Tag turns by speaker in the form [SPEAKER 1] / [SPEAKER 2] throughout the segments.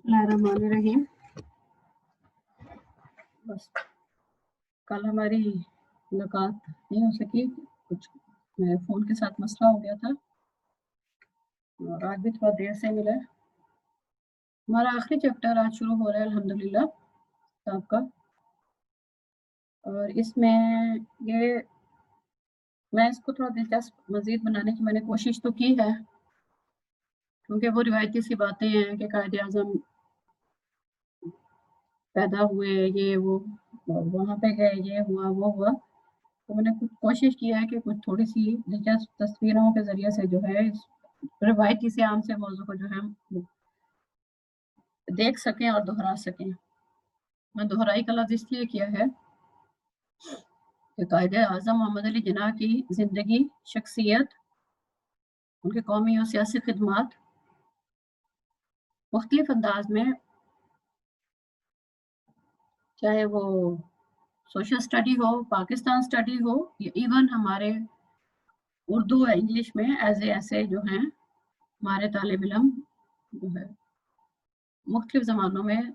[SPEAKER 1] बिस्मिल्लाहिर्रहमानिर्रहीम। बस कल हमारी मुलाकात नहीं हो सकी, कुछ मेरे फ़ोन के साथ मसला हो गया था और आज भी थोड़ा देर से मिला। हमारा आखिरी चैप्टर आज शुरू हो रहा है अल्हम्दुलिल्लाह किताब का, और इसमें ये मैं इसको थोड़ा दिलचस्प मज़ीद बनाने की मैंने कोशिश तो की है, क्योंकि वो रिवायती सी बातें हैं कि कायदे आज़म पैदा हुए, ये वो, वहाँ पे गए, ये हुआ वो हुआ। तो मैंने कुछ कोशिश किया है कि कुछ थोड़ी-सी दिलचस्प तस्वीरों के ज़रिए से जो है इस रिवायती से आम से मौज़ू को जो है हम देख सकें और दोहरा सकें। मैं दोहराई का लफ़्ज़ इसलिए किया है कि कायदे आज़म मोहम्मद अली जिन्ना की ज़िंदगी, शख्सियत, उनके कौमी और सियासी खिदमात मुख्तलिफ़ अंदाज़ में, चाहे वो सोशल स्टडी हो, पाकिस्तान स्टडी हो, या इवन हमारे उर्दू या इंग्लिश में एज़ ए ऐसे जो हैं हमारे तालिब-इल्म जो है मुख्तलिफ़ ज़मानों में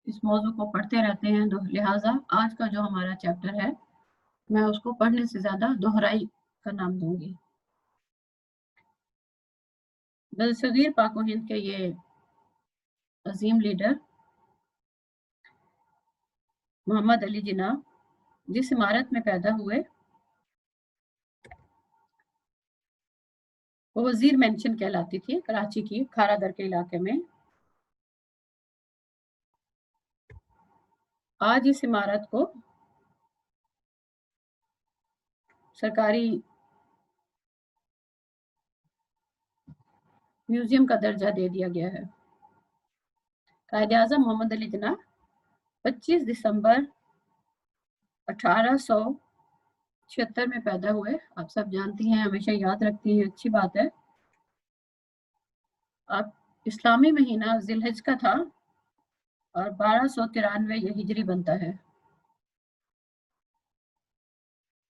[SPEAKER 1] इस मौज़ू को पढ़ते रहते हैं। तो लिहाज़ा आज का जो हमारा चैप्टर है, मैं उसको पढ़ने से ज़्यादा दोहराई का नाम दूँगी। बरसगीर पाक व हिंद के ये अज़ीम लीडर मोहम्मद अली जिन्ना जिस इमारत में पैदा हुए, वो वज़ीर मेंशन कहलाती थी, कराची की खारा दर के इलाके में। आज इस इमारत को सरकारी म्यूज़ियम का दर्जा दे दिया गया है। कायदे-आज़म मोहम्मद अली जिन्ना 25 दिसंबर 1876 में पैदा हुए। आप सब जानती हैं, हमेशा याद रखती हैं, अच्छी बात है। अब इस्लामी महीना ज़िलहिज का था और 1293 ये हिजरी बनता है।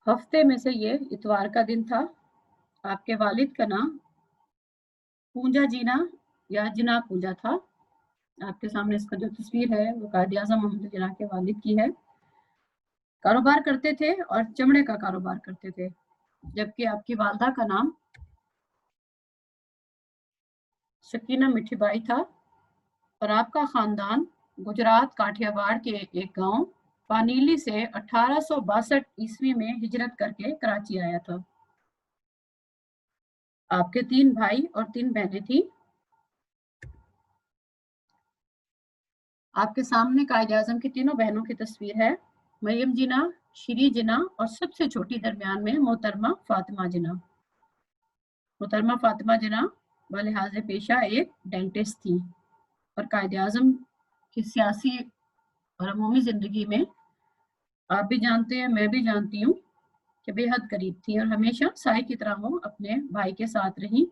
[SPEAKER 1] हफ्ते में से ये इतवार का दिन था। आपके वालिद का नाम पूंजा जीना या जिना पूंजा था। आपके सामने इसका जो तस्वीर है वो कायदे-आज़म मोहम्मद जिन्ना के वालिद की है। कारोबार करते थे और चमड़े का कारोबार करते थे, जबकि आपकी वालदा का नाम सकीना मिठीबाई था और आपका खानदान गुजरात काठियावाड़ के एक गांव पानीली से 1862 ईस्वी में हिजरत करके कराची आया था। आपके 3 भाई और 3 बहनें थीं। आपके सामने कायदे-आज़म की तीनों बहनों की तस्वीर है, मरियम जिन्ना, श्री जिन्ना और सबसे छोटी दरमियान में मोहतरमा फातिमा जिन्ना। मोहतरमा फातिमा जिन्ना बलिहाज़े पेशा एक डेंटिस्ट थी और कायदे-आज़म की सियासी और अमूमी ज़िंदगी में आप भी जानते हैं, मैं भी जानती हूँ कि बेहद करीब थी और हमेशा साई की तरह वो अपने भाई के साथ रहीं।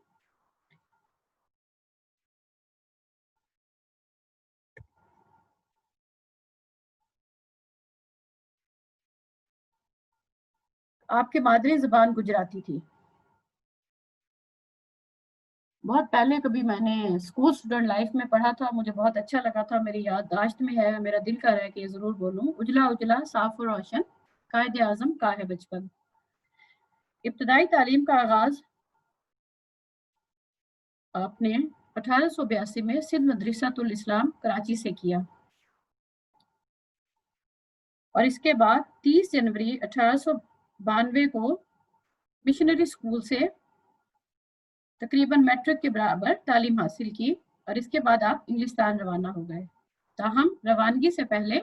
[SPEAKER 1] आपकी मादरी ज़बान गुजराती थी। बहुत पहले कभी मैंने स्कूल स्टूडेंट लाइफ में पढ़ा था, मुझे बहुत अच्छा लगा था, मेरी याददाश्त में है, मेरा दिल कर रहा है कि ये ज़रूर बोलूँ। उजला उजला साफ़ और रोशन कायदे-आज़म का है बचपन। इब्तदाई तालीम का आगाज़ आपने 1882 में सिंध मदरसातुल इस्लाम कराची से किया और इसके बाद 30 जनवरी 1892 को मिशनरी स्कूल से तकरीबन मैट्रिक के बराबर तालीम हासिल की और इसके बाद आप इंग्लिस्तान रवाना हो गए। ताहम रवानगी से पहले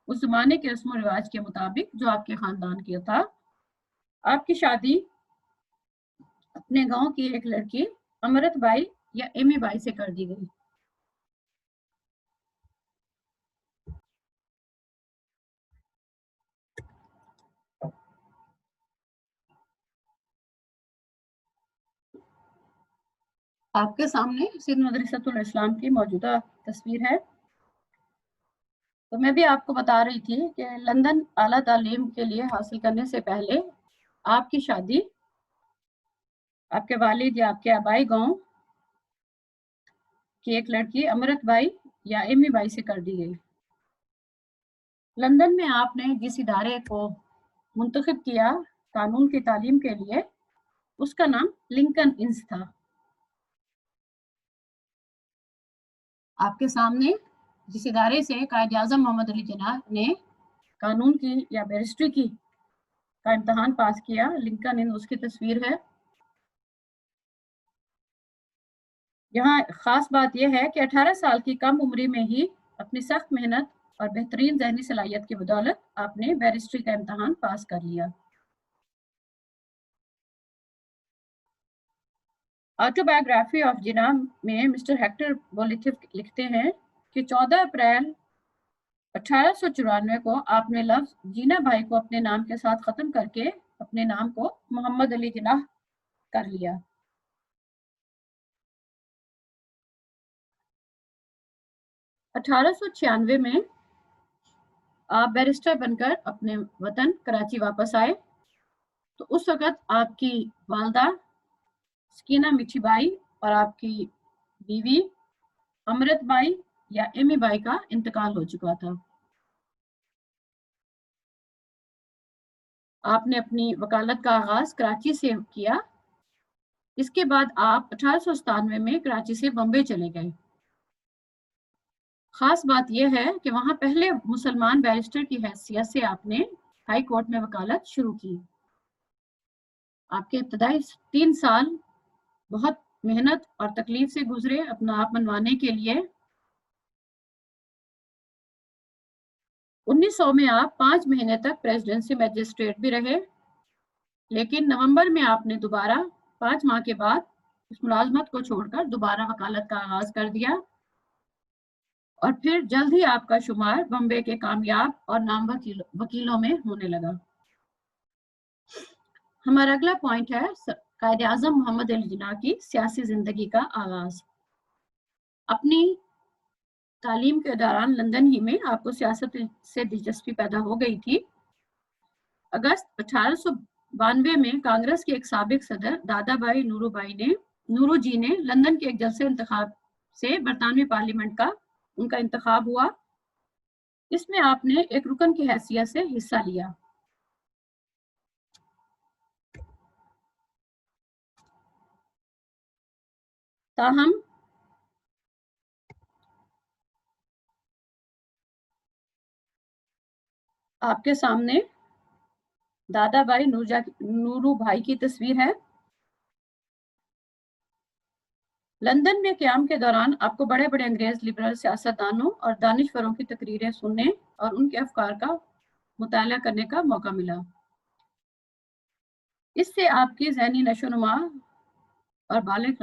[SPEAKER 1] उस ज़माने के रस्म व रिवाज के मुताबिक जो आपके ख़ानदान की था, आपकी शादी अपने गांव की एक लड़की अमृत बाई या एमी बाई से कर दी गई। आपके सामने सिंध मदरसातुल इस्लाम की मौजूदा तस्वीर है। तो मैं भी आपको बता रही थी कि लंदन आला तालीम के लिए हासिल करने से पहले आपकी शादी आपके वालिद या आपके आबाई गांव की एक लड़की अमृत बाई या एमी बाई से कर दी गई। लंदन में आपने जिस इदारे को मुंतखब किया कानून की तालीम के लिए, उसका नाम लिंकन इंस था। आपके सामने जिस इदारे से कायद आज़म मोहम्मद अली जिन्ना ने कानून की या बैरिस्ट्री की का इम्तहान पास किया, लिंकन इंस उसकी तस्वीर है। यहाँ खास बात यह है कि 18 साल की कम उम्री में ही अपनी सख्त मेहनत और बेहतरीन ज़हनी सलाहियत की बदौलत आपने बैरिस्ट्री का इम्तहान पास कर लिया। ऑटोबायोग्राफी ऑफ जिन्ना में मिस्टर हेक्टर बोलिथिफ लिखते हैं कि 14 अप्रैल 1894 को आपने लफ्ज जीना भाई को अपने नाम के साथ खत्म करके अपने नाम को मोहम्मद अली जिन्ना कर लिया। 1896 में आप बैरिस्टर बनकर अपने वतन कराची वापस आए, तो उस वक्त आपकी वालदा सकीना मिठी बाई और आपकी बीवी अमृत बाई या एमी बाई का इंतकाल हो चुका था। आपने अपनी वकालत का आगाज कराची से किया। इसके बाद आप 1897 में कराची से बम्बई चले गए। खास बात यह है कि वहां पहले मुसलमान बैरिस्टर की हैसियत से आपने हाई कोर्ट में वकालत शुरू की। आपके इब्तदाई 3 साल बहुत मेहनत और तकलीफ से गुजरे अपना आप मनवाने के लिए। 1900 में आप 5 महीने तक प्रेसिडेंसी मैजिस्ट्रेट भी रहे, लेकिन नवंबर में आपने दोबारा 5 माह के बाद इस मुलाजमत को छोड़कर दोबारा वकालत का आगाज कर दिया और फिर जल्द ही आपका शुमार बम्बे के कामयाब और नामवर वकीलों में होने लगा। हमारा अगला पॉइंट है कायद आज़म मोहम्मद अली जिन्ना की सियासी जिंदगी का आगाज। अपनी तालीम के दौरान लंदन ही में आपको सियासत से दिलचस्पी पैदा हो गई थी। अगस्त 1892 में कांग्रेस के एक साबिक सदर दादाबाई नूरू जी ने लंदन के एक जलसे इंतखाब से बरतानवी पार्लियामेंट का उनका इंतखाब हुआ। इसमें आपने एक रुकन की हैसियत से हिस्सा लिया। ताहम आपके सामने दादाबाई नूरू भाई की तस्वीर है। लंदन में क़याम के दौरान आपको बड़े बड़े अंग्रेज लिबरल सियासतदानों और दानिशवरों की तकरीरें सुनने और उनके अफकार का मुताला करने का मौका मिला। इससे आपकी ज़हनी नशोनुमा और बालिग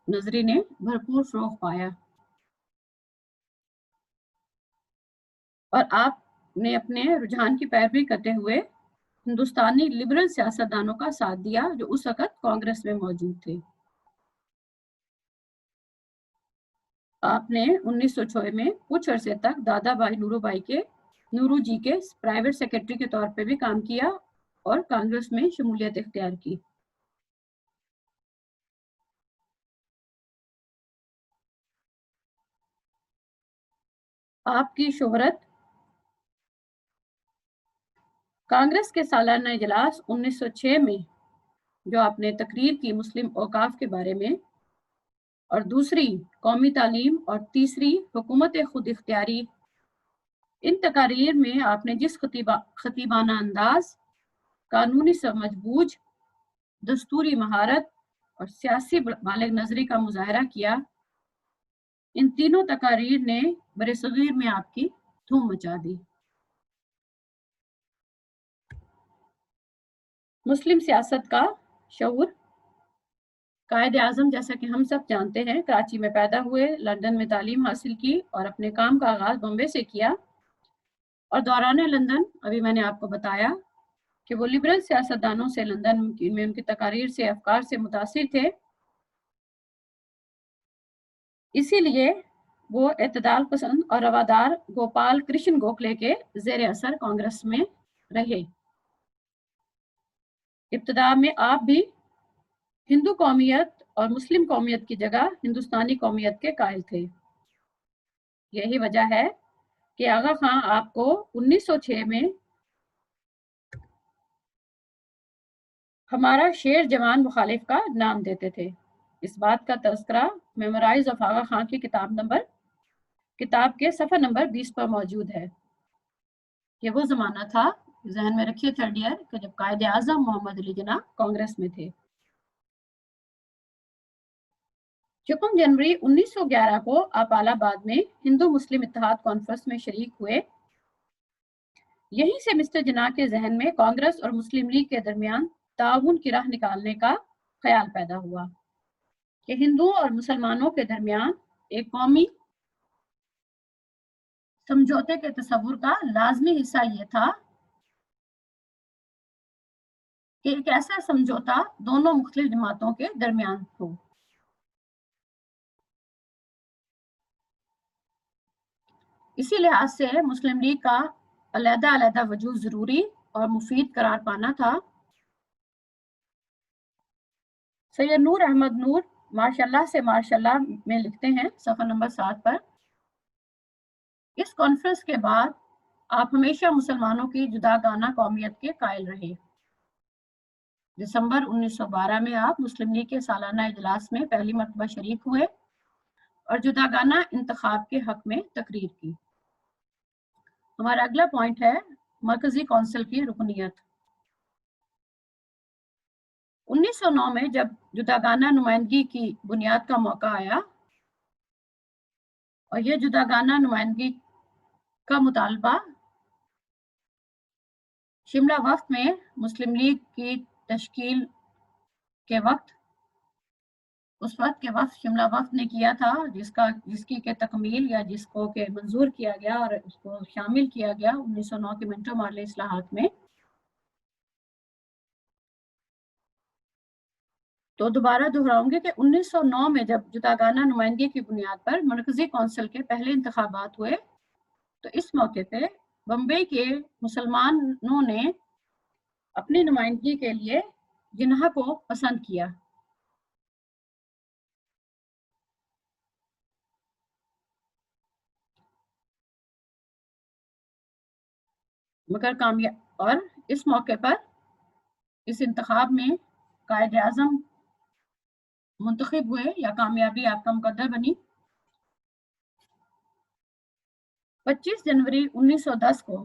[SPEAKER 1] नजरी ने भरपूर फ़रोग़ पाया और आपने अपने रुझान की पैरवी करते हुए हिंदुस्तानी लिबरल सियासतदानों का साथ दिया जो उस वक्त कांग्रेस में मौजूद थे। आपने 1906 में कुछ अरसे तक दादाबाई नूरू जी के प्राइवेट सेक्रेटरी के तौर पे भी काम किया और कांग्रेस में शमूलियत इख्तियार की। आपकी शोहरत कांग्रेस के सालाना इजलास 1906 में जो आपने तकरीर की मुस्लिम औकाफ के बारे में, और दूसरी कौमी तालीम और तीसरी हुकूमत खुद इख्तियारी, इन तकारीर में आपने जिस खतीबाना अंदाज, कानूनी समझबूझ, दस्तूरी महारत और सियासी बालिग नजरी का मुजाहरा किया, इन तीनों तकारीर ने बरसगीर में आपकी धूम मचा दी। मुस्लिम सियासत का शऊर कायद आज़म, जैसा कि हम सब जानते हैं, कराची में पैदा हुए, लंदन में तालीम हासिल की और अपने काम का आगाज बॉम्बे से किया। और दौरान लंदन अभी मैंने आपको बताया कि वो लिबरल सियासतदानों से लंदन में उनकी तकारीर से अफकार से मुतासिर थे, इसीलिए वो एतदाल पसंद और रवादार गोपाल कृष्ण गोखले के जेर असर कांग्रेस में रहे। इब्तदा में आप भी हिंदू कौमियत और मुस्लिम कौमियत की जगह हिंदुस्तानी कौमियत के कायल थे, यही वजह है कि आगा खां आपको 1906 में हमारा शेर जवान मुखालिफ का नाम देते थे। इस बात का तज़किरा मेमोराइज ऑफ आगा खां की किताब के सफ़ा नंबर 20 पर मौजूद है। ये वो ज़माना था, ज़हन में रखिए थर्ड ईयर, कि जब कायदे आज़म मोहम्मद अली जिन्ना कांग्रेस में थे। 6 जनवरी 1911 को आप आलाबाद में हिंदू मुस्लिम इत्तेहाद कॉन्फ्रेंस में शरीक हुए। यहीं से मिस्टर जिन्ना के जहन में कांग्रेस और मुस्लिम लीग के दरमियान ताउन की राह निकालने का ख्याल पैदा हुआ कि हिंदुओं और मुसलमानों के दरमियान एक कौमी समझौते के तस्वुर का लाजमी हिस्सा ये था कि एक ऐसा समझौता दोनों मुख्तलिफ जमातों के दरमियान हो। इसी लिहाज से मुस्लिम लीग का अलग-अलग वजूद जरूरी और मुफीद करार पाना था। सैयद नूर अहमद नूर माशाल्लाह से माशाल्लाह में लिखते हैं सफ़ा नंबर 7 पर, इस कॉन्फ्रेंस के बाद आप हमेशा मुसलमानों की जुदागाना कौमियत के कायल रहे। दिसंबर 1912 में आप मुस्लिम लीग के सालाना इजलास में पहली मरतबा शरीक हुए और जुदागाना इंतखाब के हक में तकरीर की। हमारा अगला पॉइंट है मरकजी कौंसिल की रुकनियत। 1909 में जब जुदागाना नुमाइंदगी की बुनियाद का मौका आया और यह जुदागाना नुमाइंदगी का मुतालबा शिमला वफ्द में मुस्लिम लीग की तश्कील के वक्त उस वक्त के वक्त शिमला वफ्द ने किया था, जिसकी के तकमील या जिसको के मंजूर किया गया और उसको शामिल किया गया 1909 के मिंटो मार्ले इस्लाहात में। तो दोबारा दोहराऊंगी कि 1909 में जब जुदागाना नुमाइंदगी की बुनियाद पर मरकजी कौंसिल के पहले इंतखाबात हुए, तो इस मौके पे बम्बई के मुसलमानों ने अपनी नुमाइंदगी के लिए जिन्हा को पसंद किया। मगर कामयाब और इस मौके पर इस इंतखाब में कायदे आज़म मुंतखब हुए या कामयाबी आपका मुकद्दर बनी। 25 जनवरी 1910 को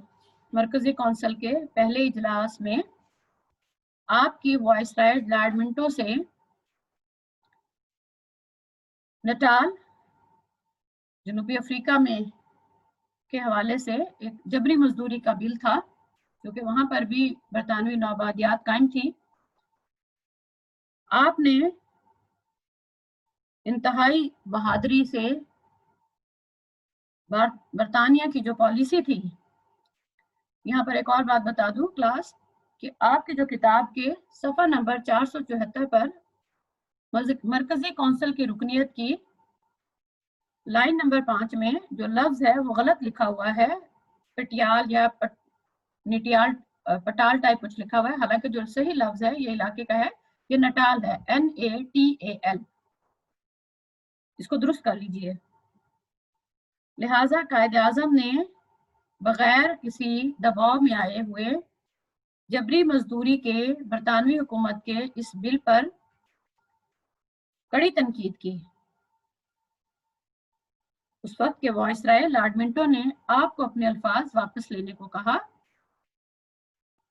[SPEAKER 1] मरकजी कौंसिल के पहले इजलास में आपकी वाइसराय लॉर्ड मिंटो से नटाल जनूबी अफ्रीका में के हवाले से एक जबरी मजदूरी का बिल था, क्योंकि वहां पर भी बरतानवी नौआबादियात कायम थी। आपने इंतहाई बहादुरी से बरतानिया की जो पॉलिसी थी, यहाँ पर एक और बात बता दूं क्लास, कि आपके जो किताब के सफ़ा नंबर 474 पर मरकजी कौंसिल की रुकनियत की लाइन नंबर 5 में जो लफ्ज है वो गलत लिखा हुआ है, पटियाल या निटियाल पटाल टाइप कुछ लिखा हुआ है, हालांकि जो सही लफ्ज है ये इलाके का है, ये नटाल है, NATAL। इसको दुरुस्त कर लीजिए। लिहाजा कायदे आज़म ने बगैर किसी दबाव में आए हुए जबरी मजदूरी के बरतानवी हुकूमत के इस बिल पर कड़ी तनकीद की। उस वक्त के वाइसराय लॉर्ड मिंटो ने आपको अपने अल्फाज वापस लेने को कहा,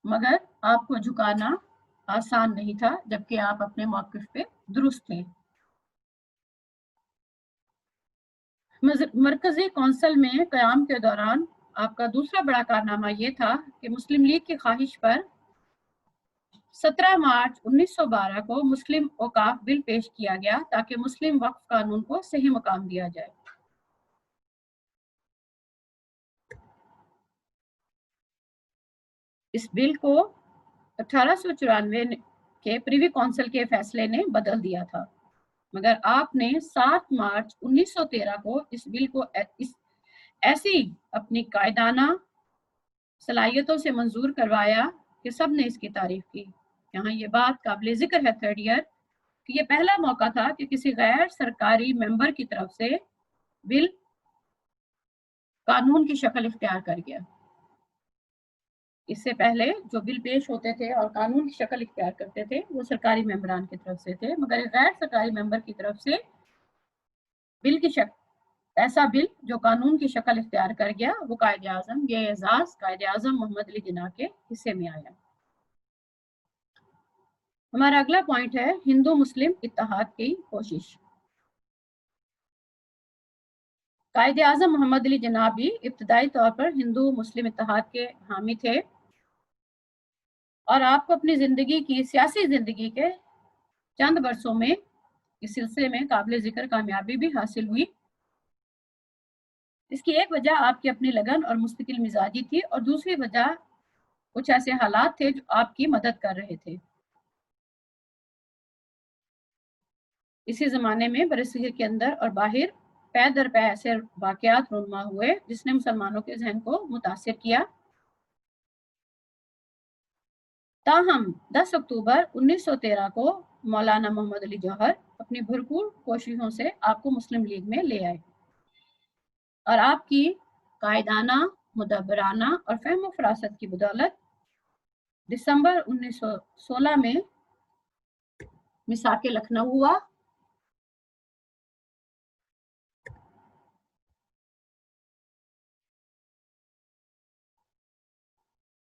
[SPEAKER 1] मगर आपको झुकाना आसान नहीं था, जबकि आप अपने मौक़िफ़ पे दुरुस्त थे। मरकजी कौंसिल में क़याम के दौरान आपका दूसरा बड़ा कारनामा ये था कि मुस्लिम लीग की ख्वाहिश पर 17 मार्च 1912 को मुस्लिम औकाफ बिल पेश किया गया ताकि मुस्लिम वक्फ कानून को सही मुकाम दिया जाए। इस बिल को 1894 के प्रीवी काउंसिल के फैसले ने बदल दिया था, मगर आपने 7 मार्च 1913 को इस बिल को ऐसी अपनी कायदाना सलाहियतों से मंजूर करवाया कि सब ने इसकी तारीफ की। यहाँ ये बात काबिल जिक्र है थर्ड ईयर कि ये पहला मौका था कि किसी गैर सरकारी मेंबर की तरफ से बिल कानून की शक्ल इख्तियार कर गया। इससे पहले जो बिल पेश होते थे और कानून की शक्ल इख्तियार करते थे वो सरकारी मेंबरान की तरफ से थे, मगर गैर सरकारी मेंबर की तरफ से बिल की शक्ल, ऐसा बिल जो कानून की शक्ल इख्तियार कर गया, वो कायदे आजम, ये एजाज कायदे आजम मोहम्मद अली जिन्ना के हिस्से में आया। हमारा अगला पॉइंट है हिंदू मुस्लिम इत्तेहाद की कोशिश। कायदे आजम मोहम्मद अली जिन्ना भी इब्तदाई तौर पर हिंदू मुस्लिम इत्तेहाद के हामी थे और आपको अपनी जिंदगी की, सियासी जिंदगी के चंद बरसों में इस सिलसिले में काबिल जिक्र कामयाबी भी हासिल हुई। इसकी एक वजह आपकी अपनी लगन और मुस्तकिल मिजाजी थी और दूसरी वजह कुछ ऐसे हालात थे जो आपकी मदद कर रहे थे। इसी जमाने में बरसगीर के अंदर और बाहर पै दर पै ऐसे वाकयात रुनमा हुए जिसने मुसलमानों के जहन को मुतासिर किया। ताहम 10 अक्टूबर 1913 को मौलाना मोहम्मद अली जौहर अपनी भरपूर कोशिशों से आपको मुस्लिम लीग में ले आए और आपकी कायदाना, मुदब्बराना और फहम फरासत की बदौलत दिसंबर 1916 में मिसाके लखनऊ हुआ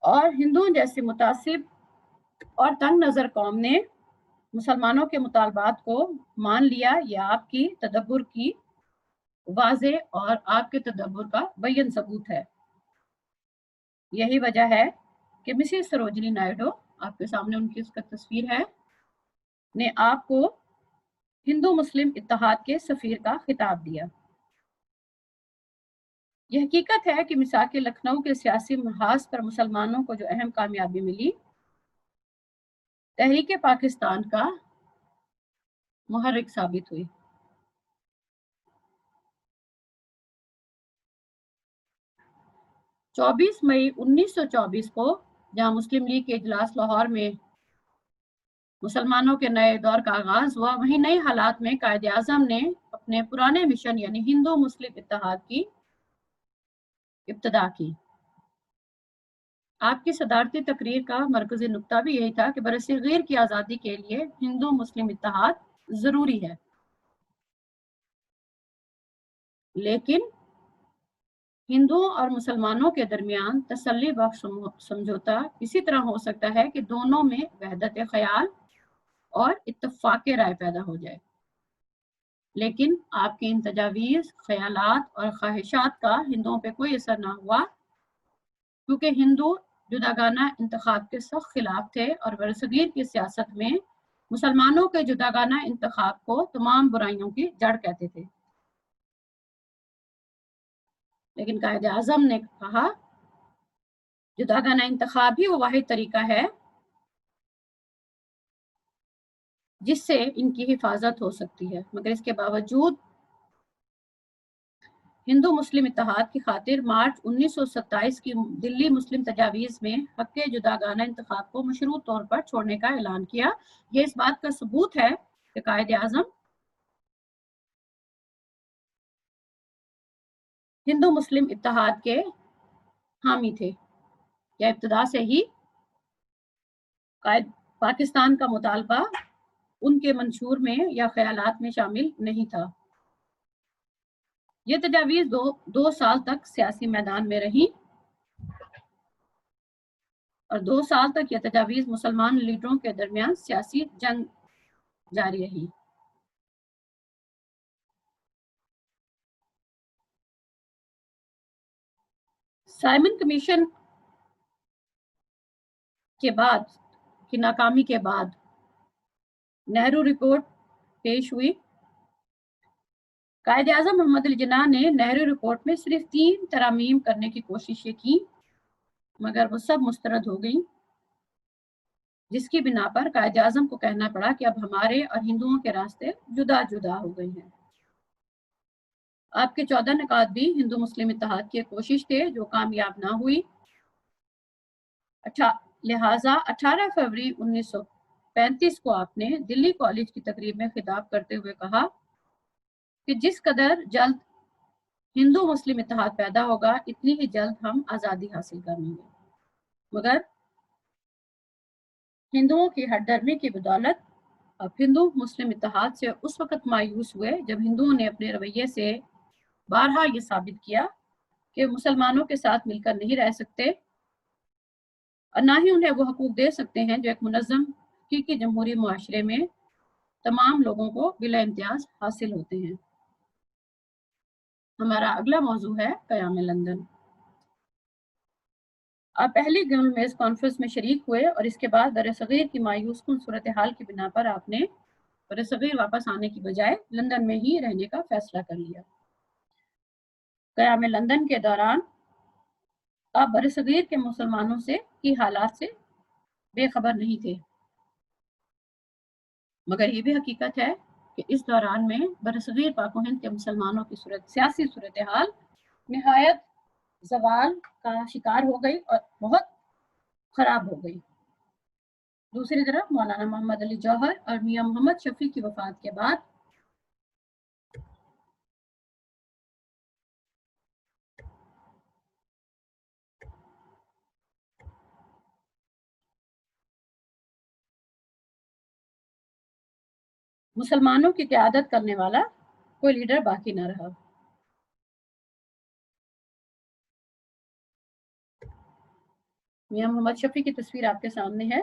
[SPEAKER 1] और हिंदुओं जैसे मुतासिब और तंग नजर कौम ने मुसलमानों के मुतालबात को मान लिया। यह आपकी तदब्बुर की वाज़े और आपके तदब्बुर का बय्यन सबूत है। यही वजह है कि मिसेस सरोजिनी नायडू, आपके सामने उनकी उसका तस्वीर है, ने आपको हिंदू मुस्लिम इत्तेहाद के सफीर का खिताब दिया। यह हकीकत है कि मिसाके लखनऊ के सियासी महाज पर मुसलमानों को जो अहम कामयाबी मिली, तहरीक पाकिस्तान का मुहर्रिक साबित हुई। चौबीस मई 1924 को जहां मुस्लिम लीग के इजलास लाहौर में मुसलमानों के नए दौर का आगाज हुआ, वहीं नए हालात में कायदे आजम ने अपने पुराने मिशन यानी हिंदू मुस्लिम इत्तेहाद की इब्तदा की। आपकी सदारती तकरीर का मरकजी नुक्ता भी यही था कि बरसगीर की आज़ादी के लिए हिंदू मुस्लिम इत्तेहाद जरूरी है, लेकिन हिंदुओं और मुसलमानों के दरमियान तसल्ली बख्श समझौता इसी तरह हो सकता है कि दोनों में वहदत ख्याल और इत्तफाक राय पैदा हो जाए। लेकिन आपके इन तजावीज़, ख्यालात और ख्वाहिशात का हिंदुओं पे कोई असर ना हुआ, क्योंकि हिंदू जुदागाना इंतखाब के सख्त खिलाफ थे और बरसगीर की सियासत में मुसलमानों के जुदागाना इंतखाब को तमाम बुराइयों की जड़ कहते थे। लेकिन कायदे आजम ने कहा जुदागाना इंतखाब ही वो वाहिद तरीका है जिससे इनकी हिफाजत हो सकती है। मगर इसके बावजूद हिंदू मुस्लिम इत्तेहाद की खातिर मार्च 1927 की दिल्ली मुस्लिम तजावीज़ में हक़ जुदागाना इंतखाब को मशरूत तौर पर छोड़ने का ऐलान किया। ये इस बात का सबूत है कि कायदे आजम हिंदू मुस्लिम इत्तेहाद के हामी थे या इब्तदा से ही पाकिस्तान का मुतालबा उनके मंशूर में या ख्यालात में शामिल नहीं था। ये तजावीज़ दो साल तक सियासी मैदान में रही और 2 साल तक यह तजावीज़ मुसलमान लीडरों के दरमियान सियासी जंग जारी रही। साइमन कमीशन के बाद की नाकामी के बाद नेहरू रिपोर्ट पेश हुई। कायदे आजम मोहम्मद अली जिन्ना ने नेहरू रिपोर्ट में सिर्फ 3 तरामीम करने की कोशिशें की, मगर वो सब मुस्तरद हो गई, जिसकी बिना पर कायदे आजम को कहना पड़ा कि अब हमारे और हिंदुओं के रास्ते जुदा जुदा हो गए हैं। आपके 14 निकात भी हिंदू मुस्लिम इत्तेहाद की कोशिश थे जो कामयाब ना हुई। लिहाजा 18 फरवरी 1935 को आपने दिल्ली कॉलेज की तकरीब में खिताब करते हुए कहा कि जिस कदर जल्द हिंदू मुस्लिम इत्तेहाद पैदा होगा, इतनी ही जल्द हम आज़ादी हासिल कर लेंगे। मगर हिंदुओं की हठधर्मी की बदौलत अब हिंदू मुस्लिम इत्तेहाद से उस वक्त मायूस हुए जब हिंदुओं ने अपने रवैये से बारहा ये साबित किया कि मुसलमानों के साथ मिलकर नहीं रह सकते और ना ही उन्हें वो हकूक दे सकते हैं जो एक मुनज़्ज़म हकीकी जमहूरी मुआशरे में तमाम लोगों को बिला इम्तियाज हासिल होते हैं। हमारा अगला मौजू है क़याम लंदन। आप पहली गोल मेज कॉन्फ्रेंस में शरीक हुए और इसके बाद बरसगीर की मायूस कुन सूरत हाल की बिना पर आपने बरसगीर वापस आने की बजाय लंदन में ही रहने का फैसला कर लिया। क़याम लंदन के दौरान आप बरसगीर के मुसलमानों से की हालात से बेखबर नहीं थे, मगर ये भी हकीकत है कि इस दौरान में बरसगीर पाक व हिंद के मुसलमानों की सियासी सूरत हाल निहायत ज़वाल का शिकार हो गई और बहुत ख़राब हो गई। दूसरी तरफ मौलाना मोहम्मद अली जौहर और मियां मोहम्मद शफी की वफ़ात के बाद मुसलमानों की क़यादत करने वाला कोई लीडर बाकी न रहा। मियां मोहम्मद शफी की तस्वीर आपके सामने है।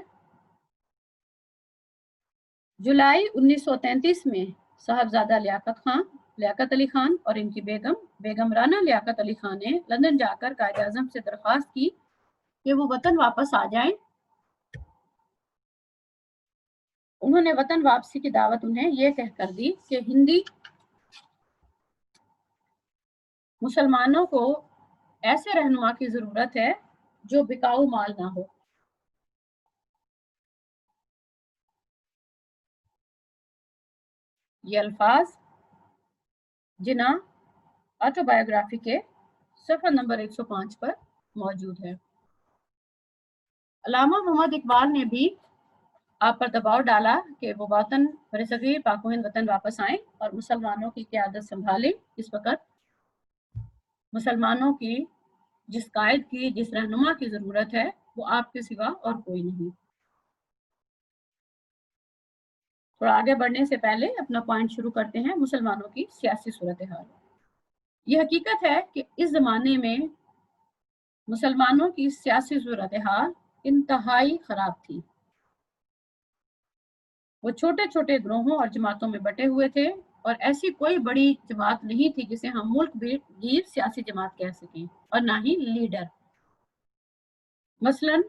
[SPEAKER 1] जुलाई 1933 में साहबजादा लियाकत अली खान और इनकी बेगम राना लियाकत अली खान ने लंदन जाकर कायदे आज़म से दरख्वास्त की कि वो वतन वापस आ जाएं। उन्होंने वतन वापसी की दावत उन्हें ये कहकर दी कि हिंदी मुसलमानों को ऐसे रहनुमा की ज़रूरत है जो बिकाऊ माल ना हो। ये अल्फाज जिना ऑटोबायोग्राफी के सफ़ा नंबर 105 पर मौजूद है। अल्लामा मोहम्मद इकबाल ने भी आप पर दबाव डाला कि वो वतन बरसगीर पाक हिंद वतन वापस आएं और मुसलमानों की क़यादत संभालें। इस वक्त मुसलमानों की जिस कायद की, जिस रहनुमा की ज़रूरत है वो आपके सिवा और कोई नहीं। थोड़ा आगे बढ़ने से पहले अपना पॉइंट शुरू करते हैं मुसलमानों की सियासी सूरत हाल। ये हकीकत है कि इस ज़माने में मुसलमानों की सियासी सूरत हाल इंतहाई ख़राब थी। वो छोटे छोटे ग्रोहों और जमातों में बटे हुए थे और ऐसी कोई बड़ी जमात नहीं थी जिसे हम मुल्क गिर सियासी जमात कह सकें, और ना ही लीडर। मसलन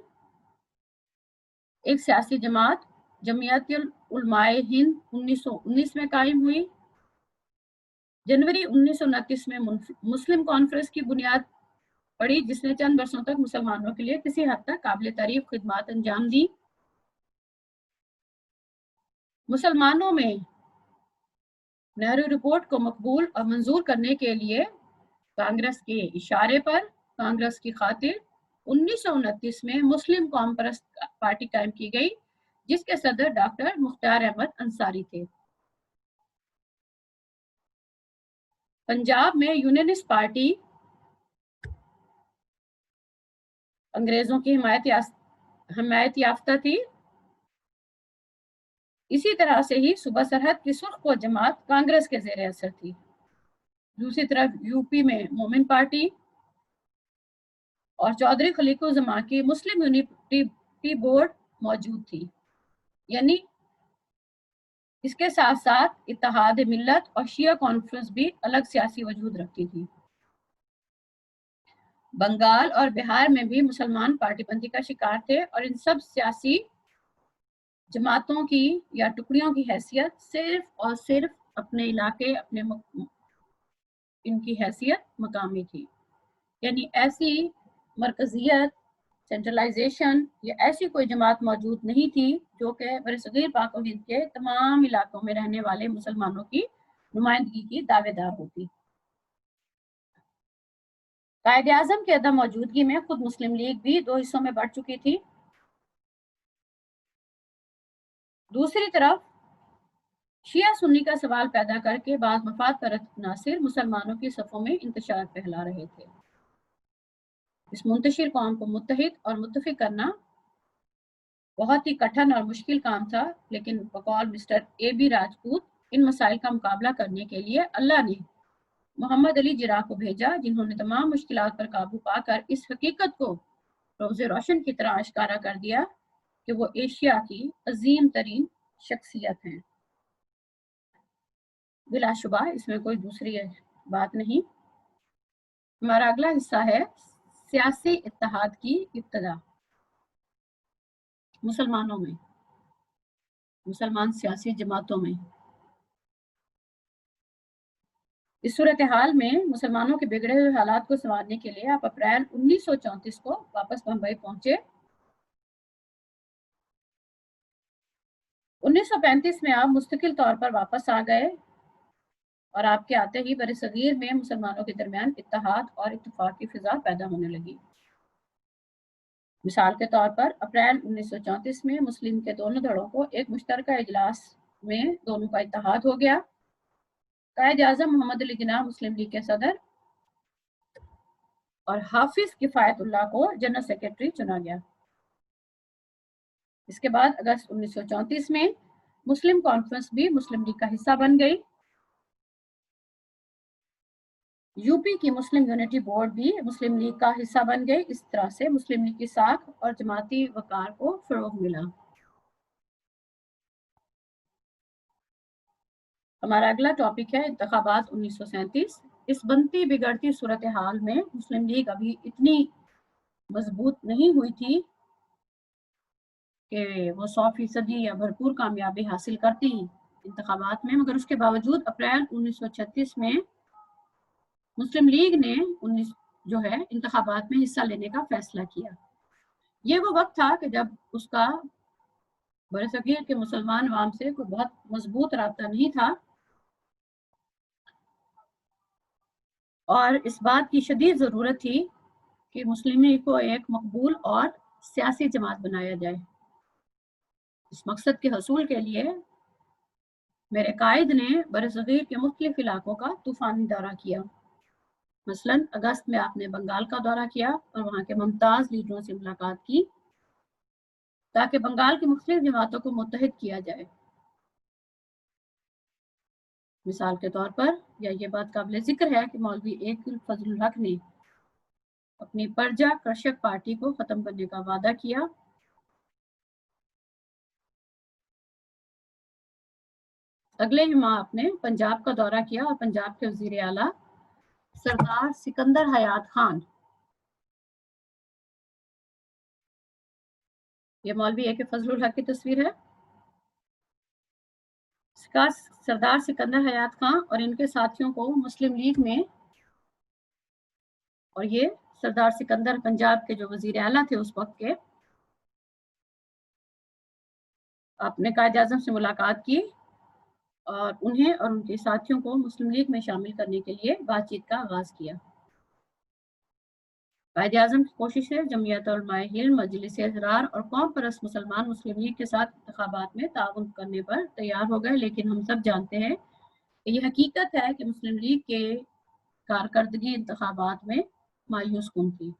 [SPEAKER 1] एक सियासी जमात जमियतुल उलमाए हिंद 1919 में कायम हुई। जनवरी 1929 में मुस्लिम कॉन्फ्रेंस की बुनियाद पड़ी, जिसने चंद वर्षों तक मुसलमानों के लिए किसी हद तक काबिल तारीफ खिदमत अंजाम दी। मुसलमानों में नेहरू रिपोर्ट को मकबूल और मंजूर करने के लिए कांग्रेस के इशारे पर कांग्रेस की खातिर 1929 में मुस्लिम कॉन्फ्रेंस पार्टी कायम की गई, जिसके सदर डॉक्टर मुख्तार अहमद अंसारी थे। पंजाब में यूनियनिस्ट पार्टी अंग्रेजों की हिमायत याफ्ता थी। इसी तरह से ही सूबा सरहद की सुर्ख को जमात कांग्रेस के ज़ेर असर थी। दूसरी तरफ यूपी में मोमिन पार्टी और चौधरी खलीकुज़्ज़मान की मुस्लिम यूनिटी बोर्ड मौजूद थी। यानी इसके साथ साथ इत्तेहाद मिल्लत और शिया कॉन्फ्रेंस भी अलग सियासी वजूद रखती थी। बंगाल और बिहार में भी मुसलमान पार्टीबंदी का शिकार थे और इन सब सियासी जमातों की या टुकड़ियों की हैसियत सिर्फ और सिर्फ अपने इलाके, इनकी हैसियत मकामी थी। यानी ऐसी मरकजियत, सेंट्रलाइजेशन या ऐसी कोई जमात मौजूद नहीं थी जो कि बरसगीर पाक व हिंद के तमाम इलाकों में रहने वाले मुसलमानों की नुमाइंदगी की दावेदार होती। कायदे आज़म की अदम मौजूदगी में खुद मुस्लिम लीग भी दो हिस्सों में बढ़ चुकी थी। दूसरी तरफ शिया सुन्नी का सवाल पैदा करके बाद मफाद परस्त नासिर मुसलमानों की सफ़ों में इंतशार फैला रहे थे। इस मुंतशिर कौम को मुत्तहिद और मुत्तफिक करना बहुत ही कठिन और मुश्किल काम था, लेकिन बकौल मिस्टर ए बी राजपूत इन मसाइल का मुकाबला करने के लिए अल्लाह ने मोहम्मद अली जिरा को भेजा, जिन्होंने तमाम मुश्किलात पर काबू पाकर इस हकीकत को रोज़ रोशन की तरह आश्कारा कर दिया कि वो एशिया की अजीम तरीन शख्सियत हैं। बिलाशुबा इसमें कोई दूसरी बात नहीं। हमारा अगला हिस्सा है सियासी इत्तेहाद की इब्तदा। मुसलमानों में, मुसलमान सियासी जमातों में इस सूरत हाल में मुसलमानों के बिगड़े हुए हालात को संवारने के लिए आप अप्रैल 1934 को वापस बंबई पहुंचे। 1935 में आप मुस्तकिल तौर पर वापस आ गए और आपके आते ही बरसगीर में मुसलमानों के दरमियान इत्तेहाद और इत्तेफाक की फिजा पैदा होने लगी। मिसाल के तौर पर अप्रैल 1934 में मुस्लिम के दोनों धड़ों को एक मुश्तरका इजलास में दोनों का इत्तेहाद हो गया। कायद आज़म मोहम्मद अली जिन्ना मुस्लिम लीग के सदर और हाफिज किफायतुल्लाह को जनरल सेक्रेटरी चुना गया। इसके बाद अगस्त 1934 में मुस्लिम कॉन्फ्रेंस भी मुस्लिम लीग का हिस्सा बन गई। यूपी की मुस्लिम यूनिटी बोर्ड भी मुस्लिम लीग का हिस्सा बन गई। इस तरह से मुस्लिम लीग की साख और जमाती वकार को फरोग मिला। हमारा अगला टॉपिक है इंतखाबात 1937। इस बनती बिगड़ती सूरत हाल में मुस्लिम लीग अभी इतनी मजबूत नहीं हुई थी कि वो 100% या भरपूर कामयाबी हासिल करती इंतखाबात में, मगर उसके बावजूद अप्रैल 1936 में मुस्लिम लीग ने 19 जो है इंतखाबात में हिस्सा लेने का फैसला किया। ये वो वक्त था कि जब उसका बरसगीर के मुसलमान अवाम से कोई बहुत मजबूत राब्ता नहीं था और इस बात की शदीद ज़रूरत थी कि मुस्लिम लीग को एक मकबूल और सियासी जमात बनाया जाए। इस मकसद के हसूल के लिए मेरे कायद ने बरसगीर के मुख्तलिफ इलाकों का तूफ़ानी दौरा किया। मसलन अगस्त में आपने बंगाल का दौरा किया और वहाँ के मुमताज़ लीडरों से मुलाकात की ताकि बंगाल की मुख्तलिफ जमातों को मुत्तहिद किया जाए। मिसाल के तौर पर या ये बात काबिल ज़िक्र है कि मौलवी एक फजल हक ने अपनी परजा कर्षक पार्टी को ख़त्म करने का वादा किया। अगले ही माह आपने पंजाब का दौरा किया और पंजाब के वज़ीर आला सरदार सिकंदर हयात खान, ये मौलवी ए के फजलुल हक की तस्वीर है, सरदार सिकंदर हयात खान और इनके साथियों को मुस्लिम लीग में, और ये सरदार सिकंदर पंजाब के जो वज़ीर आला थे उस वक्त के, आपने कायद आज़म से मुलाकात की और उन्हें और उनके साथियों को मुस्लिम लीग में शामिल करने के लिए बातचीत का आगाज़ किया। कायद आज़म की कोशिश है जमीयत उलमाए हिंद, मजलिस असरार और कौम परस्त मुसलमान मुस्लिम लीग के साथ इंतखाबात में ताउन करने पर तैयार हो गए, लेकिन हम सब जानते हैं कि ये हकीकत है कि मुस्लिम लीग के कारकर्दगी इंतखाबात में मायूस कुन थी।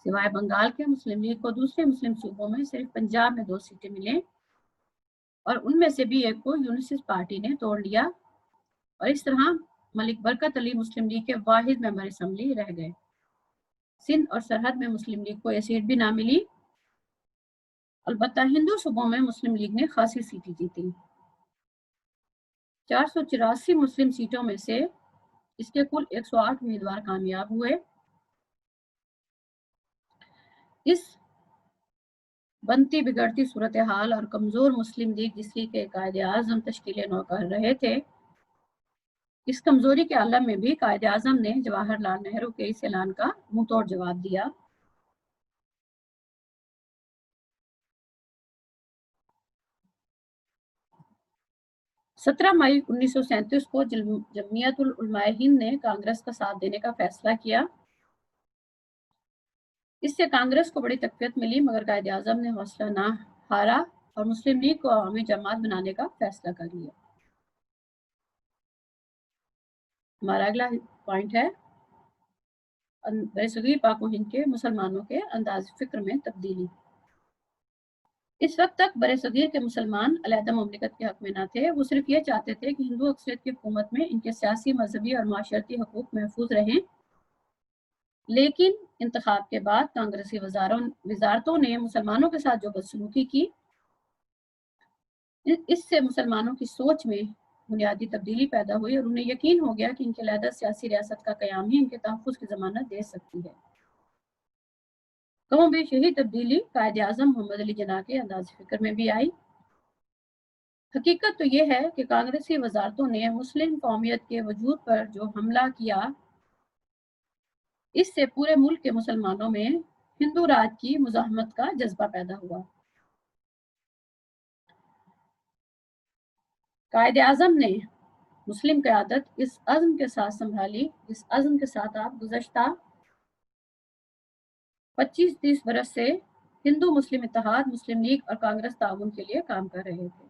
[SPEAKER 1] सिवाय बंगाल के मुस्लिम लीग को दूसरे मुस्लिम सूबों में सिर्फ पंजाब में 2 सीटें मिले और उनमें से भी एक को यूनिसिस्ट पार्टी ने तोड़ लिया और इस तरह मलिक बरकत अली मुस्लिम लीग के वाहिद मेंबर असम्बली रह गए। सिंध और सरहद में मुस्लिम लीग को यह सीट भी ना मिली। अलबत्ता हिंदू सूबों में मुस्लिम लीग ने खासी सीटें जीती। 484 मुस्लिम सीटों में से इसके कुल 108 उम्मीदवार कामयाब हुए। इस बनती बिगड़ती सूरत हाल और कमज़ोर मुस्लिम लीग जिसकी के कायद आज़म तश्कील नौ कर रहे थे, इस कमज़ोरी के आलम में भी कायद आज़म ने जवाहरलाल नेहरू के इस ऐलान का मुंह तोड़ जवाब दिया। सत्रह मई 1937 को जमीयत उलमाए हिंद ने कांग्रेस का साथ देने का फैसला किया। इससे कांग्रेस को बड़ी तकवीत मिली, मगर कायद आज़म ने हौसला ना हारा और मुस्लिम लीग को अवामी जमात बनाने का फैसला कर लिया। हमारा अगला पॉइंट है बरसगीर पाक व हिंद के मुसलमानों के अंदाज फिक्र में तब्दीली। इस वक्त तक बरसगीर के मुसलमान अलहदा ममलिकत के हक में न थे, वो सिर्फ ये चाहते थे कि हिंदू अक्सरियत की हुकूमत में इनके सियासी, मजहबी और माशरती हकूक महफूज रहें। लेकिन इंतखाब के बाद कांग्रेसी वजारतों ने मुसलमानों के साथ जो बदसलूकी की, इससे मुसलमानों की सोच में बुनियादी तब्दीली पैदा हुई और उन्हें यकीन हो गया कि इनके अलहदा सियासी रियासत का क़याम ही इनके तहफ़्फ़ुज़ की ज़मानत दे सकती है। कमों बेश यही तब्दीली कायदे आज़म मोहम्मद अली जिन्ना के अंदाज़ फ़िक्र में भी आई। हकीकत तो ये है कि कांग्रेसी वजारतों ने मुस्लिम कौमियत के वजूद पर जो हमला किया, इससे पूरे मुल्क के मुसलमानों में हिंदू राज की मुज़ाहमत का जज्बा पैदा हुआ। कायदे आज़म ने मुस्लिम क़यादत इस अज़्म के साथ संभाली, जिस अज़्म के साथ आप गुज़श्ता 25-30 बरस से हिंदू मुस्लिम इत्तेहाद, मुस्लिम लीग और कांग्रेस ताउन के लिए काम कर रहे थे।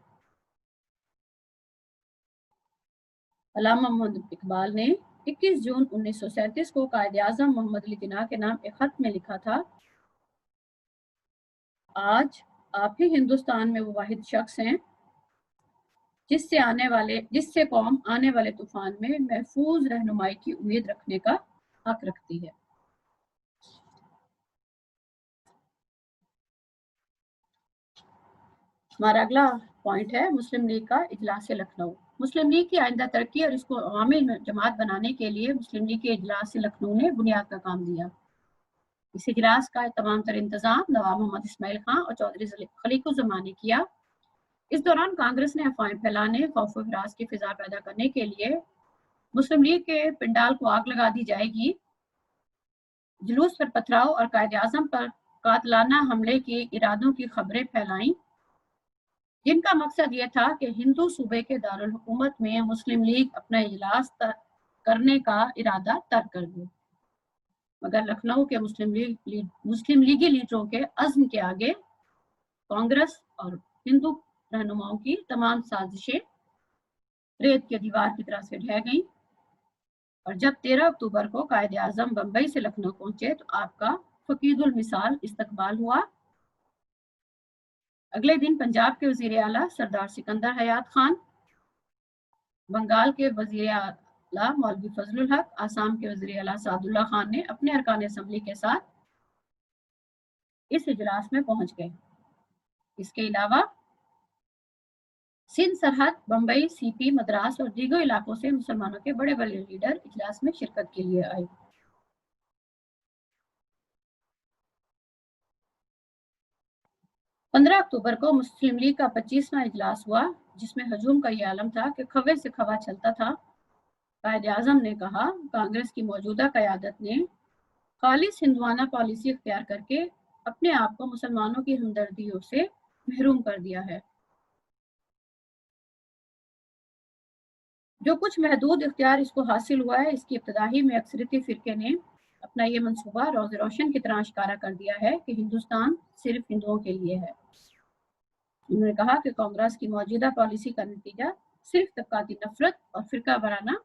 [SPEAKER 1] अल्लामा मोहम्मद इकबाल ने 21 जून 1937 को कायदे आज़म मोहम्मद अली जिन्ना के नाम एक खत में लिखा था, आज आप ही हिंदुस्तान में वो वाहिद शख्स हैं जिससे कौम आने वाले तूफान में महफूज रहनुमाई की उम्मीद रखने का हक रखती है। हमारा अगला पॉइंट है मुस्लिम लीग का इजलास लखनऊ। मुस्लिम लीग की आइंदा तरक्की और इसको अवामी जमात बनाने के लिए मुस्लिम लीग के इजलास लखनऊ ने बुनियाद का काम दिया। इस इजलास का तमाम तर इंतजाम नवाब मोहम्मद इस्माइल खां और चौधरी खलीकुज़्ज़मान ने किया। इस दौरान कांग्रेस ने अफवाहें फैलाने, खौफ व हरास की फिजा पैदा करने के लिए मुस्लिम लीग के पिंडाल को आग लगा दी जाएगी, जुलूस पर पथराव और कायदे आज़म पर कातलाना हमले के इरादों की खबरें फैलाईं, जिनका मकसद ये था कि हिंदू सूबे के दारुल हुकूमत में मुस्लिम लीग अपना इजलास करने का इरादा तर्क कर दे। मगर लखनऊ के मुस्लिम लीगी लीडरों के अज़्म के आगे कांग्रेस और हिंदू रहनुमाओं की तमाम साजिशें रेत के दीवार की तरह से ढह गईं और जब 13 अक्टूबर को कायदे आज़म बम्बई से लखनऊ पहुंचे तो आपका फकीदुल मिसाल इस्तकबाल हुआ। अगले दिन पंजाब के वजीर आला सरदार सिकंदर हयात खान, बंगाल के वजीर आला मौलवी फजलुल हक, आसाम के वजीर आला सादुल्ला खान ने अपने अरकान असम्बली के साथ इस इजलास में पहुंच गए। इसके अलावा सिंध सरहद, बम्बई, सीपी, मद्रास और दीगर इलाकों से मुसलमानों के बड़े बड़े लीडर इजलास में शिरकत के लिए आए। पंद्रह अक्टूबर को मुस्लिम लीग का 25वां इजलास हुआ, जिसमें हजूम का ये आलम था कि खवे से खवा चलता था। कायदे आज़म ने कहा, कांग्रेस की मौजूदा क़यादत ने खालिस हिंदुआना पॉलिसी इख्तियार करके अपने आप को मुसलमानों की हमदर्दियों से महरूम कर दिया है। जो कुछ महदूद इख्तियार इसको हासिल हुआ है, इसकी इब्तदाई में अक्सरियती फ़िरके ने अपना ये मंसूबा रोज़ रोशन की तरह आश्कारा कर दिया है कि हिंदुस्तान सिर्फ हिंदुओं के लिए है। उन्होंने कहा कि कांग्रेस की मौजूदा पॉलिसी का नतीजा सिर्फ तबकाती नफरत और फिरका वाराना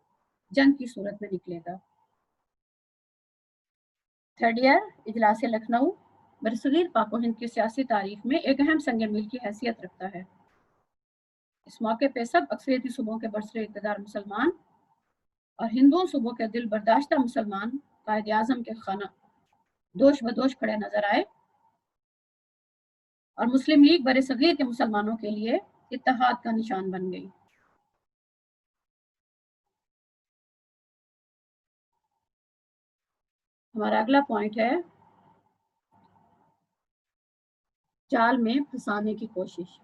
[SPEAKER 1] जंग की सूरत में निकलेगा। थर्ड ईयर इजलास लखनऊ बरसगीर पाक व हिंद की सियासी तारीख में एक अहम संग मील की हैसियत रखता है। इस मौके पर सब अक्सरियती सूबों के बरसरे इक़्तिदार मुसलमान और हिंदुओं सूबों के दिल बर्दाश्ता मुसलमान कायदे आज़म के खाना दोष बदोश खड़े नजर आए और मुस्लिम लीग बरसगीर के मुसलमानों के लिए इत्तेहाद का निशान बन गई। हमारा अगला पॉइंट है जाल में फंसाने की कोशिश।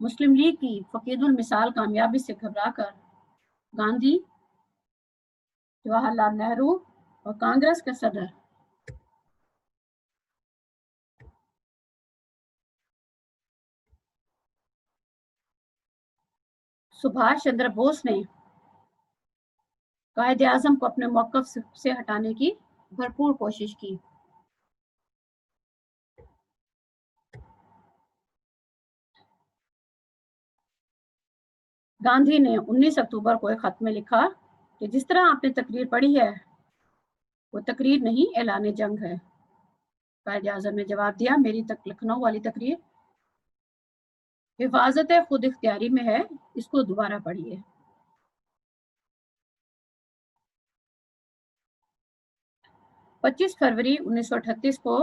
[SPEAKER 1] मुस्लिम लीग की फकीदुल मिसाल कामयाबी से घबराकर गांधी, जवाहरलाल नेहरू और कांग्रेस के सदर सुभाष चंद्र बोस ने कायदे आज़म को अपने मौक़िफ़ से हटाने की भरपूर कोशिश की। गांधी ने 19 अक्टूबर को एक खत में लिखा कि जिस तरह आपने तकरीर पढ़ी है वो तकरीर नहीं, ऐलान जंग है। कायदे आज़म ने जवाब दिया, मेरी लखनऊ वाली तकरीर हिफाजत खुद इख्तियारी में है, इसको दोबारा पढ़िए। पच्चीस फरवरी 1938 को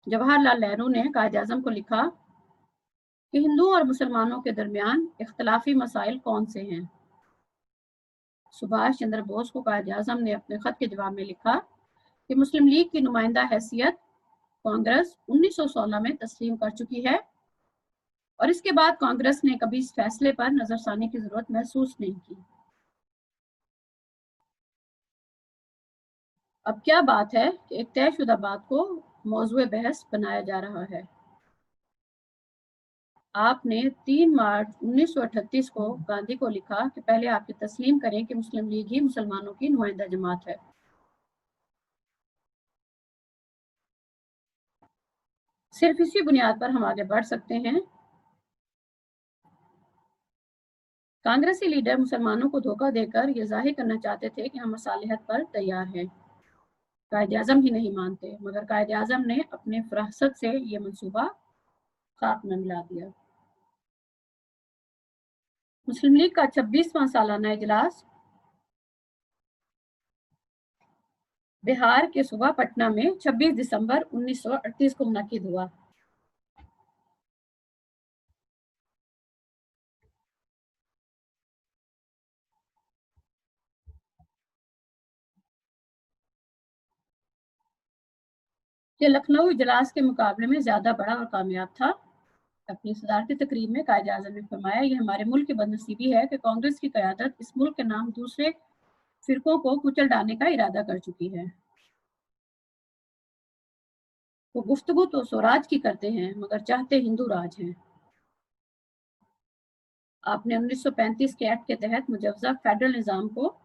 [SPEAKER 1] जवाहरलाल नेहरू ने कायदे आज़म को लिखा कि हिंदुओं और मुसलमानों के दरमियान इख्तलाफी मसाइल कौन से हैं। सुभाष चंद्र बोस को कायदे आज़म ने अपने खत के जवाब में लिखा कि मुस्लिम लीग की नुमाइंदा हैसियत कांग्रेस 1916 में तस्लीम कर चुकी है और इसके बाद कांग्रेस ने कभी इस फैसले पर नजरसानी की जरूरत महसूस नहीं की। अब क्या बात है कि एक तयशुदा बात को मौजूए बहस बनाया जा रहा है। आपने 3 मार्च 1938 को गांधी को लिखा कि पहले आप ये तस्लीम करें कि मुस्लिम लीग ही मुसलमानों की नुमाइंदा जमात है। सिर्फ इसी बुनियाद पर हम आगे बढ़ सकते हैं। कांग्रेसी लीडर मुसलमानों को धोखा देकर ये जाहिर करना चाहते थे कि हम मसालिहत पर तैयार हैं। कायदे आज़म ही नहीं मानते, मगर कायदे आज़म ने अपने फरासत से ये मंसूबा खाक में मिला दिया। मुस्लिम लीग का 26वां सालाना इजलास बिहार के सूबा पटना में 26 दिसंबर 1938 को मुनक्किद हुआ। ये लखनऊ इजलास के मुकाबले में ज्यादा बड़ा और कामयाब था। अपनी सदारती तकरीब में कायदे आज़म ने फरमाया, यह हमारे मुल्क की बदनसीबी है कि कांग्रेस की क़यादत इस मुल्क के नाम दूसरे फिरकों को कुचल डालने का इरादा कर चुकी है। वो गुफ्तगू तो स्वराज की करते हैं मगर चाहते हिंदू राज हैं। आपने 1935 के एक्ट के तहत मुजव्वज़ा फेडरल निज़ाम को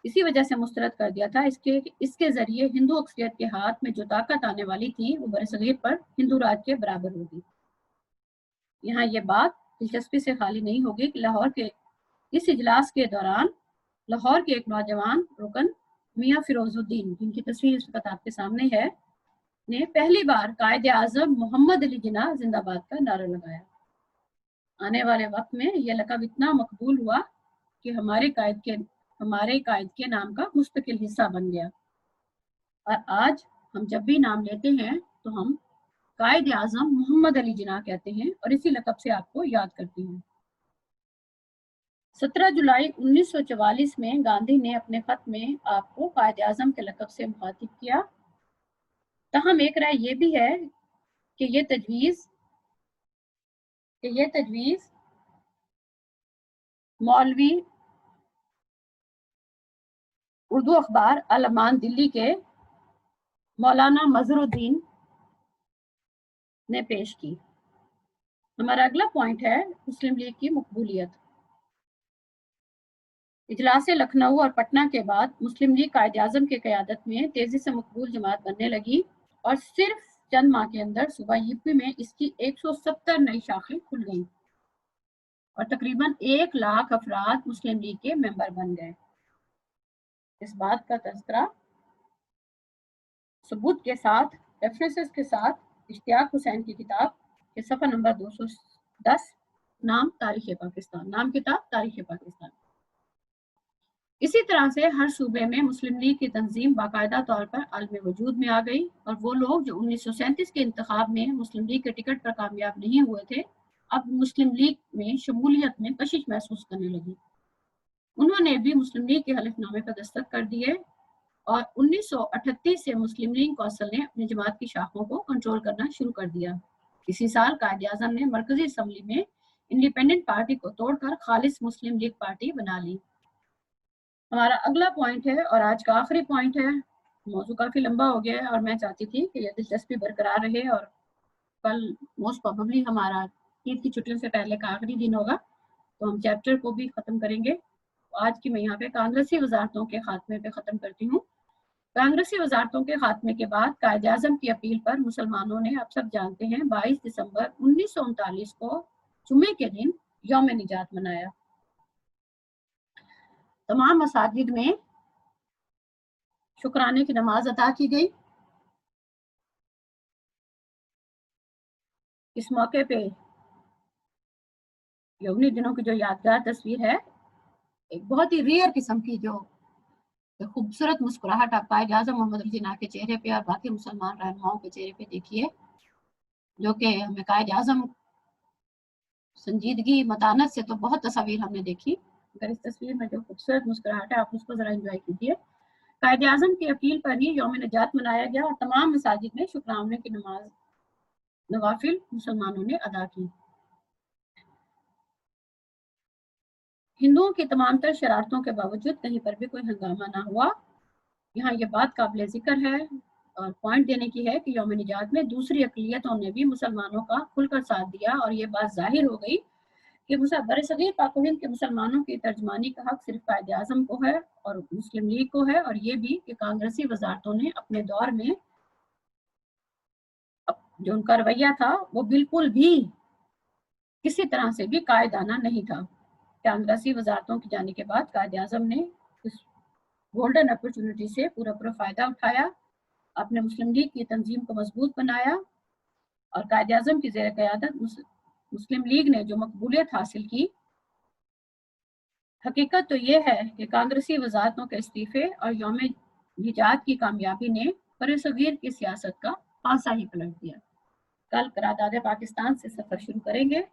[SPEAKER 1] इसी वजह से मुस्तरद कर दिया था, इसके जरिए हिंदू अक्सरियत के हाथ में जो ताकत आने वाली थी वो बरसगीर पर हिंदू राज के बराबर होगी। यहाँ ये बात दिलचस्पी से खाली नहीं होगी कि लाहौर के इस इजलास के दौरान लाहौर के एक नौजवान रुकन मियाँ फिरोजुद्दीन, जिनकी तस्वीर इस वक्त आपके सामने है, ने पहली बार कायदे आज़म मोहम्मद अली जिन्ना जिंदाबाद का नारा लगाया। आने वाले वक्त में यह लक़ब इतना मकबूल हुआ कि हमारे कायद के नाम का मुस्तकिल हिस्सा बन गया और आज हम जब भी नाम लेते हैं तो हम कायद आज़म मोहम्मद अली जिन्ना कहते हैं और इसी लक़ब से आपको याद करते हैं। 17 जुलाई 1944 में गांधी ने अपने खत में आपको कायद आज़म के लक़ब से मुखातिब किया। तहम एक राय ये भी है कि ये तजवीज़ मौलवी उर्दू अखबार अल अमान दिल्ली के मौलाना मजहरुद्दीन ने पेश की। हमारा अगला पॉइंट है मुस्लिम लीग की मकबूलियत। इजलास लखनऊ और पटना के बाद मुस्लिम लीग कायदे आज़म की क़यादत में तेजी से मकबूल जमात बनने लगी और सिर्फ चंद माह के अंदर सूबा यूपी में इसकी 170 नई शाखें खुल गईं और तकरीबन 1 लाख अफराद मुस्लिम लीग के मेंबर बन गए। इस बात का तज़किरा सबूत के साथ, रेफरेंसेस के साथ इश्तियाक हुसैन की किताब के सफ़ा नंबर 210 नाम किताब तारीख़ पाकिस्तान। इसी तरह से हर सूबे में मुस्लिम लीग की तंजीम बाकायदा तौर पर आलमी वजूद में आ गई और वो लोग जो 1937 के इंतखाब में मुस्लिम लीग के टिकट पर कामयाब नहीं हुए थे, अब मुस्लिम लीग में शमूलियत में कशिश महसूस करने लगी। उन्होंने भी मुस्लिम लीग के हलफनामे पर दस्तखत कर दिए और 1938 से मुस्लिम लीग कौंसिल ने अपनी जमात की शाखों को कंट्रोल करना शुरू कर दिया। इसी साल कायदे आज़म ने मरकजी असम्बली में इंडिपेंडेंट पार्टी को तोड़कर खालिस मुस्लिम लीग पार्टी बना ली। हमारा अगला पॉइंट है और आज का आखिरी पॉइंट है। मौजू काफी लंबा हो गया है और मैं चाहती थी कि यह दिलचस्पी बरकरार रहे और कल मोस्ट प्रोबेबली हमारा ईद की छुट्टियों से पहले का आखिरी दिन होगा तो हम चैप्टर को भी खत्म करेंगे। आज की मैं यहाँ पे कांग्रेसी वजारतों के खात्मे पे खत्म करती हूँ। कांग्रेसी वजारतों के खात्मे के बाद कायदे आज़म की अपील पर मुसलमानों ने, आप सब जानते हैं, 22 दिसंबर 1939 को जुम्मे के दिन यौम निजात मनाया। तमाम मसाजिद में शुक्राने की नमाज अदा की गई। इस मौके पे यौमनी दिनों की जो यादगार तस्वीर है, एक बहुत ही रेयर किस्म की जो खूबसूरत मुस्कुराहट आप कायद आज़म मोहम्मद अली जिन्ना के चेहरे पे और बाकी मुसलमान रहनुमाओं के चेहरे पे देखिए, जो कि हमें कायद आज़म संजीदगी मतानत से तो बहुत तस्वीर हमने देखी, मगर इस तस्वीर में जो खूबसूरत मुस्कुराहट है आप उसको ज़रा एंजॉय कीजिए। कायद आज़म की अपील पर ही यौम निजात मनाया गया और तमाम मसाजिद में शुक्राने की नमाज नवाफिल मुसलमानों ने अदा की। हिंदुओं की तमाम तर शरारतों के बावजूद कहीं पर भी कोई हंगामा ना हुआ। यहाँ ये बात काबिल ज़िक्र है और पॉइंट देने की है कि यौम निजात में दूसरी अक़लियतों ने भी मुसलमानों का खुलकर साथ दिया और ये बात ज़ाहिर हो गई कि बरसगीर पाक व हिंद के मुसलमानों की तर्जमानी का हक सिर्फ कायद आज़म को है और मुस्लिम लीग को है, और ये भी कि कांग्रेसी वजारतों ने अपने दौर में जो उनका रवैया था वो बिल्कुल भी किसी तरह से भी कायदाना नहीं था। कांग्रेसी वजारतों के जाने के बाद कायद आज़म ने इस गोल्डन अपॉर्चुनिटी से पूरा फायदा उठाया, अपने मुस्लिम लीग की तंजीम को मजबूत बनाया और कायद आज़म की ज़ेर क़यादत मुस्लिम लीग ने जो मकबूलियत हासिल की, हकीकत तो ये है कि कांग्रेसी वजारतों के इस्तीफे और यौम निजात की कामयाबी ने बरसगीर की सियासत का पासा ही पलट दिया। कल करारदाद पाकिस्तान से सफर शुरू करेंगे।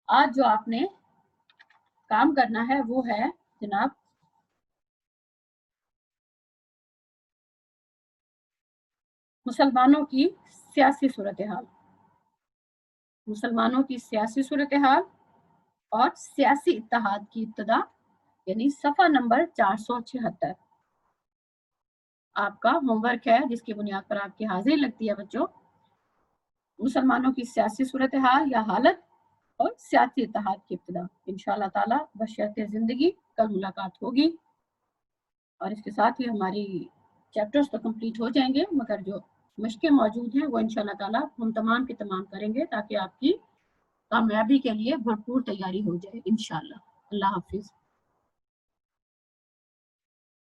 [SPEAKER 1] आज जो आपने काम करना है वो है जनाब मुसलमानों की सियासी सूरत हाल, मुसलमानों की सियासी सूरत हाल और सियासी इत्तेहाद की इब्तदा, यानी सफ़ा नंबर 476 आपका होमवर्क है जिसकी बुनियाद पर आपकी हाजिरी लगती है बच्चों। मुसलमानों की सियासी सूरत हाल या हालत और सियासी इत्तेहाद की इब्तदा। इंशाअल्लाह ताला बशर्ते ज़िंदगी कल मुलाकात होगी और इसके साथ ही हमारी चैप्टर्स तो कंप्लीट हो जाएंगे, मगर जो मशक़ें मौजूद हैं वो इंशाअल्लाह ताला हम तमाम की तमाम करेंगे ताकि आपकी कामयाबी के लिए भरपूर तैयारी हो जाए इंशाअल्लाह। अल्लाह हाफ़िज़।